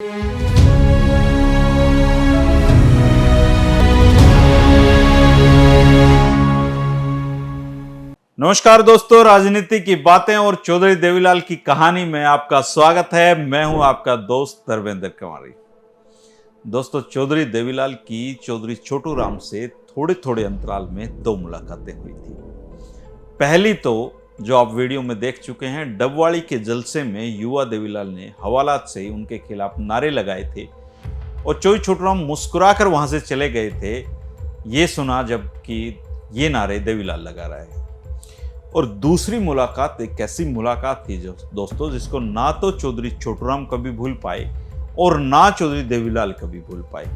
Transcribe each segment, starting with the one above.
नमस्कार दोस्तों, राजनीति की बातें और चौधरी देवीलाल की कहानी में आपका स्वागत है। मैं हूं आपका दोस्त धर्मेंद्र कुमारी। दोस्तों, चौधरी देवीलाल की चौधरी छोटू राम से थोड़े थोड़े अंतराल में दो मुलाकातें हुई थी। पहली तो जो आप वीडियो में देख चुके हैं, डबवाड़ी के जलसे में युवा देवीलाल ने हवालात से उनके खिलाफ नारे लगाए थे और चौधरी छोटू राम मुस्कुराकर वहां से चले गए थे, ये सुना जबकि ये नारे देवीलाल लगा रहा है। और दूसरी मुलाकात एक ऐसी मुलाकात थी जो दोस्तों जिसको ना तो चौधरी छोटू राम कभी भूल पाए और ना चौधरी देवीलाल कभी भूल पाए।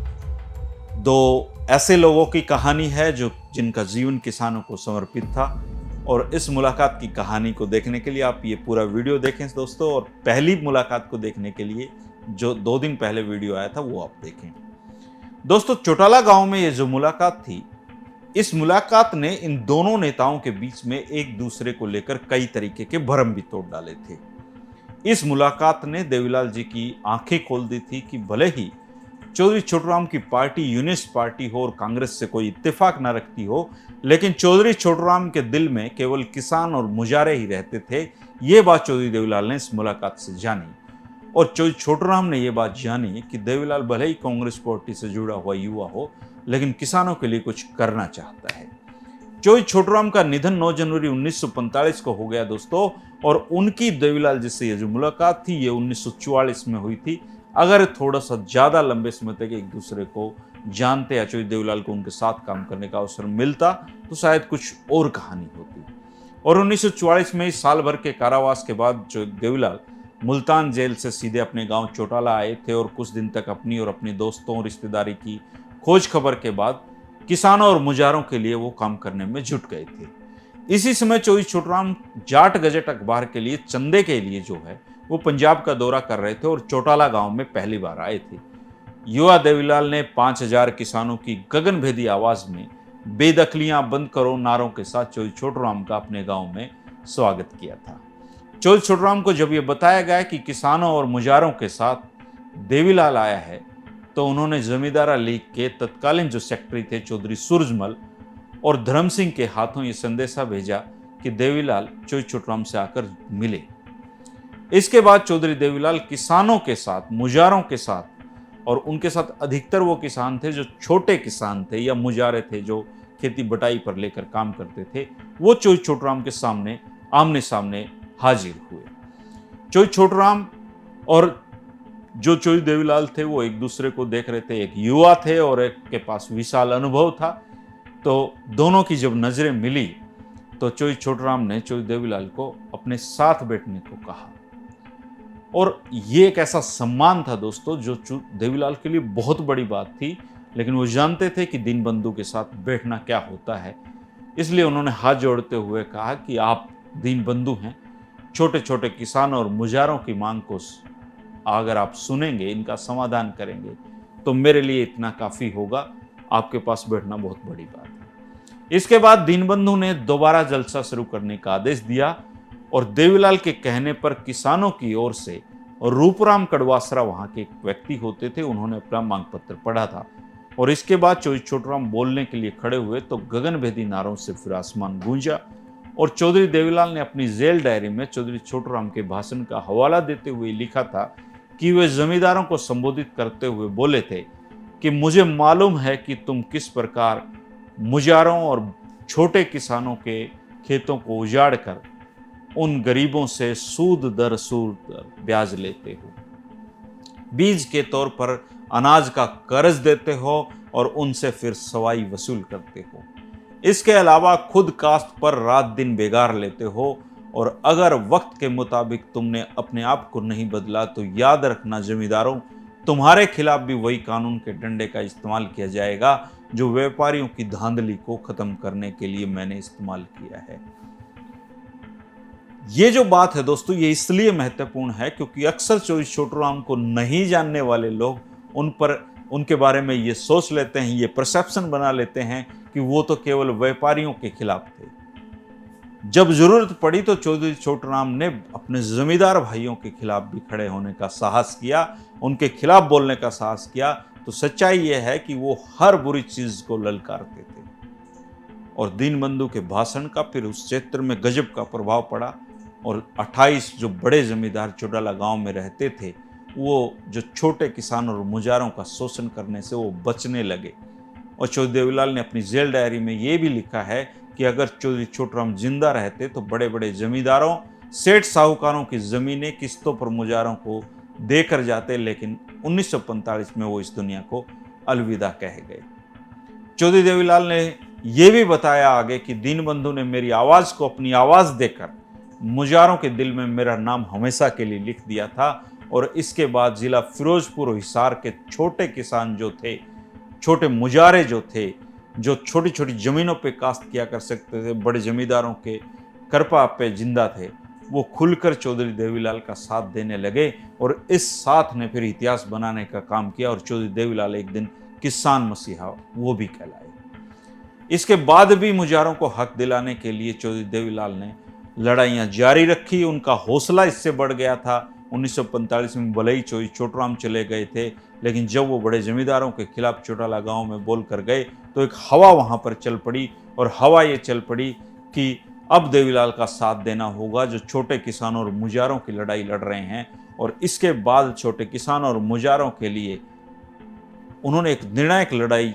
दो ऐसे लोगों की कहानी है जो जिनका जीवन किसानों को समर्पित था, और इस मुलाकात की कहानी को देखने के लिए आप ये पूरा वीडियो देखें दोस्तों। और पहली मुलाकात को देखने के लिए जो 2 दिन पहले वीडियो आया था वो आप देखें। दोस्तों, चौटाला गांव में ये जो मुलाकात थी, इस मुलाकात ने इन दोनों नेताओं के बीच में एक दूसरे को लेकर कई तरीके के भ्रम भी तोड़ डाले थे। इस मुलाकात ने देवीलाल जी की आंखें खोल दी थी कि भले ही चौधरी छोटू राम की पार्टी यूनिस्ट पार्टी हो और कांग्रेस से कोई इत्तेफाक ना रखती हो, लेकिन चौधरी छोटू राम के दिल में केवल किसान और मुजारे ही रहते थे। ये बात चौधरी देवीलाल ने इस मुलाकात से जानी, और चौधरी छोटू राम ने यह बात जानी कि देवीलाल भले ही कांग्रेस पार्टी से जुड़ा हुआ युवा हो, लेकिन किसानों के लिए कुछ करना चाहता है। चौधरी छोटू राम का निधन 9 जनवरी 1945 को हो गया दोस्तों, और उनकी देवीलाल जी से ये जो मुलाकात थी ये 1944 में हुई थी। अगर थोड़ा सा ज्यादा लंबे समय तक एक दूसरे को जानते या चौधरी देवीलाल को उनके साथ काम करने का अवसर मिलता तो शायद कुछ और कहानी होती। और 1944 में साल भर के कारावास के बाद जो देवीलाल मुल्तान जेल से सीधे अपने गांव चौटाला आए थे, और कुछ दिन तक अपनी और अपने दोस्तों और रिश्तेदारी की खोज खबर के बाद किसानों और मुजारों के लिए वो काम करने में जुट गए थे। इसी समय चौधरी छोटू राम जाट गजट अखबार के लिए चंदे के लिए जो है वो पंजाब का दौरा कर रहे थे और चौटाला गांव में पहली बार आए थे। युवा देवीलाल ने 5000 किसानों की गगनभेदी आवाज में बेदखलियां बंद करो नारों के साथ चौधरी छोटू राम का अपने गांव में स्वागत किया था। चौधरी छोटू राम को जब यह बताया गया कि किसानों और मुजारों के साथ देवीलाल आया है, तो उन्होंने जमींदारा लीग के तत्कालीन जो सेक्रेटरी थे चौधरी सूरजमल और धर्म सिंह के हाथों ये संदेशा भेजा कि देवीलाल चौधरी छोटू राम से आकर मिले। इसके बाद चौधरी देवीलाल किसानों के साथ, मुजारों के साथ, और उनके साथ अधिकतर वो किसान थे जो छोटे किसान थे या मुजारे थे जो खेती बटाई पर लेकर काम करते थे, वो चौधरी छोटू राम के सामने आमने सामने हाजिर हुए। चौधरी छोटू राम और जो चौधरी देवीलाल थे वो एक दूसरे को देख रहे थे। एक युवा थे और एक के पास विशाल अनुभव था, तो दोनों की जब नजरें मिली तो चौधरी छोटू राम ने चौधरी देवीलाल को अपने साथ बैठने को कहा। और ये एक ऐसा सम्मान था दोस्तों जो देवीलाल के लिए बहुत बड़ी बात थी, लेकिन वो जानते थे कि दीनबंधु के साथ बैठना क्या होता है। इसलिए उन्होंने हाथ जोड़ते हुए कहा कि आप दीनबंधु हैं, छोटे छोटे किसानों और मुजारों की मांग को अगर आप सुनेंगे, इनका समाधान करेंगे, तो मेरे लिए इतना काफी होगा। आपके पास बैठना बहुत बड़ी बात है। इसके बाद दीनबंधु ने दोबारा जलसा शुरू करने का आदेश दिया, और देवीलाल के कहने पर किसानों की ओर से रूपराम कड़वासरा वहां के एक व्यक्ति होते थे, उन्होंने अपना मांग पत्र पढ़ा था। और इसके बाद चौधरी छोटू राम बोलने के लिए खड़े हुए तो गगनभेदी नारों से फिर आसमान गूंजा। और चौधरी देवीलाल ने अपनी जेल डायरी में चौधरी छोटू राम के भाषण का हवाला देते हुए लिखा था कि वे जमींदारों को संबोधित करते हुए बोले थे कि मुझे मालूम है कि तुम किस प्रकार मुजारों और छोटे किसानों के खेतों को उजाड़ कर उन गरीबों से सूद दर ब्याज लेते हो, बीज के तौर पर अनाज का कर्ज देते हो और उनसे फिर सवाई वसूल करते हो। इसके अलावा खुद काश्त पर रात दिन बेगार लेते हो, और अगर वक्त के मुताबिक तुमने अपने आप को नहीं बदला तो याद रखना जमींदारों, तुम्हारे खिलाफ भी वही कानून के डंडे का इस्तेमाल किया जाएगा जो व्यापारियों की धांधली को खत्म करने के लिए मैंने इस्तेमाल किया है। ये जो बात है दोस्तों, ये इसलिए महत्वपूर्ण है क्योंकि अक्सर चौधरी छोटू राम को नहीं जानने वाले लोग उनके बारे में ये सोच लेते हैं, ये परसेप्शन बना लेते हैं कि वो तो केवल व्यापारियों के खिलाफ थे। जब जरूरत पड़ी तो चौधरी छोटूराम ने अपने जमींदार भाइयों के खिलाफ भी खड़े होने का साहस किया, उनके खिलाफ बोलने का साहस किया। तो सच्चाई यह है कि वो हर बुरी चीज को ललकारते थे और दीनबंधु के भाषण का फिर उस क्षेत्र में गजब का प्रभाव पड़ा और 28 जो बड़े जमींदार चौडाला गांव में रहते थे, वो जो छोटे किसानों और मुजारों का शोषण करने से वो बचने लगे। और चौधरी देवीलाल ने अपनी जेल डायरी में ये भी लिखा है कि अगर चौधरी छोटूराम जिंदा रहते तो बड़े बड़े जमींदारों, सेठ साहूकारों की जमीनें किस्तों पर मुजारों को देकर जाते, लेकिन 1945 में वो इस दुनिया को अलविदा कह गए। चौधरी देवीलाल ने यह भी बताया आगे कि दीनबंधु ने मेरी आवाज को अपनी आवाज देकर मुजारों के दिल में मेरा नाम हमेशा के लिए लिख दिया था। और इसके बाद जिला फिरोजपुर और हिसार के छोटे किसान जो थे, छोटे मुजारे जो थे, जो छोटी छोटी जमीनों पे काश्त किया कर सकते थे, बड़े जमींदारों के कृपा पे जिंदा थे, वो खुलकर चौधरी देवीलाल का साथ देने लगे और इस साथ ने फिर इतिहास बनाने का काम किया और चौधरी देवीलाल एक दिन किसान मसीहा वो भी कहलाए। इसके बाद भी मुजारों को हक दिलाने के लिए चौधरी देवीलाल ने लड़ाइयां जारी रखी। उनका हौसला इससे बढ़ गया था। 1945 में भले ही चौधरी छोटूराम चले गए थे, लेकिन जब वो बड़े जमींदारों के खिलाफ चौटाला गांव में बोल कर गए तो एक हवा वहां पर चल पड़ी और हवा ये चल पड़ी कि अब देवीलाल का साथ देना होगा जो छोटे किसानों और मुजारों की लड़ाई लड़ रहे हैं। और इसके बाद छोटे किसानों और मुजारों के लिए उन्होंने एक निर्णायक लड़ाई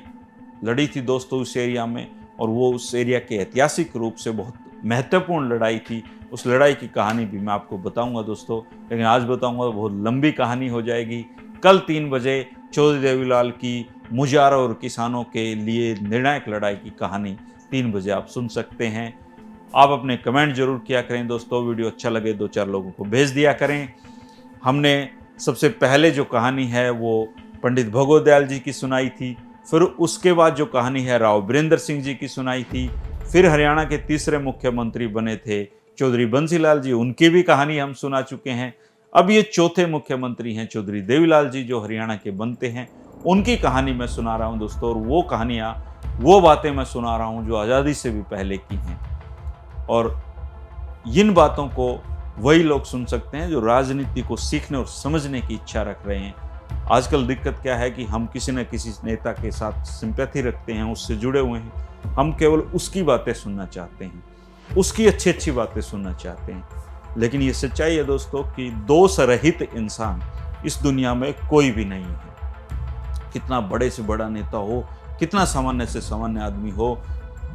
लड़ी थी दोस्तों उस एरिया में, और वो उस एरिया के ऐतिहासिक रूप से बहुत महत्वपूर्ण लड़ाई थी। उस लड़ाई की कहानी भी मैं आपको बताऊंगा दोस्तों, लेकिन आज बताऊंगा तो बहुत लंबी कहानी हो जाएगी। कल 3 बजे चौधरी देवीलाल की मुजारों और किसानों के लिए निर्णायक लड़ाई की कहानी 3 बजे आप सुन सकते हैं। आप अपने कमेंट जरूर किया करें दोस्तों, वीडियो अच्छा लगे 2-4 लोगों को भेज दिया करें। हमने सबसे पहले जो कहानी है वो पंडित भगवत दयाल जी की सुनाई थी, फिर उसके बाद जो कहानी है राव वीरेंद्र सिंह जी की सुनाई थी, फिर हरियाणा के तीसरे मुख्यमंत्री बने थे चौधरी बंसीलाल जी, उनकी भी कहानी हम सुना चुके हैं। अब ये चौथे मुख्यमंत्री हैं चौधरी देवीलाल जी जो हरियाणा के बनते हैं, उनकी कहानी मैं सुना रहा हूं दोस्तों। और वो कहानियां, वो बातें मैं सुना रहा हूं जो आज़ादी से भी पहले की हैं। और इन बातों को वही लोग सुन सकते हैं जो राजनीति को सीखने और समझने की इच्छा रख रहे हैं। आजकल दिक्कत क्या है कि हम किसी न किसी नेता के साथ सिंपैथी रखते हैं, उससे जुड़े हुए हैं, हम केवल उसकी बातें सुनना चाहते हैं, उसकी अच्छी अच्छी बातें सुनना चाहते हैं। लेकिन ये सच्चाई है दोस्तों कि दोष रहित इंसान इस दुनिया में कोई भी नहीं है। कितना बड़े से बड़ा नेता हो, कितना सामान्य से सामान्य आदमी हो,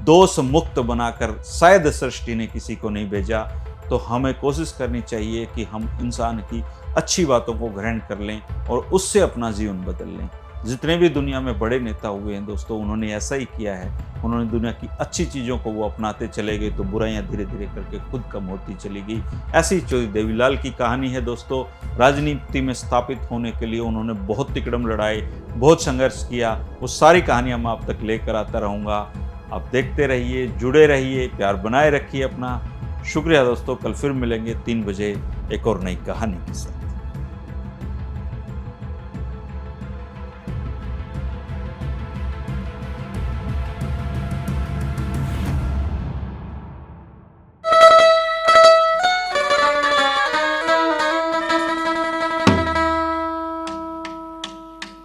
दोष मुक्त बनाकर शायद सृष्टि ने किसी को नहीं भेजा। तो हमें कोशिश करनी चाहिए कि हम इंसान की अच्छी बातों को ग्रहण कर लें और उससे अपना जीवन बदल लें। जितने भी दुनिया में बड़े नेता हुए हैं दोस्तों, उन्होंने ऐसा ही किया है। उन्होंने दुनिया की अच्छी चीज़ों को वो अपनाते चले गए तो बुराइयां धीरे धीरे करके खुद कम होती चली गई। ऐसी चौधरी देवीलाल की कहानी है दोस्तों। राजनीति में स्थापित होने के लिए उन्होंने बहुत तिकड़म लड़ाए, बहुत संघर्ष किया। वो सारी कहानियां मैं आप तक लेकर आता रहूँगा। आप देखते रहिए, जुड़े रहिए, प्यार बनाए रखिए अपना। शुक्रिया दोस्तों, कल फिर मिलेंगे 3 बजे एक और नई कहानी के साथ।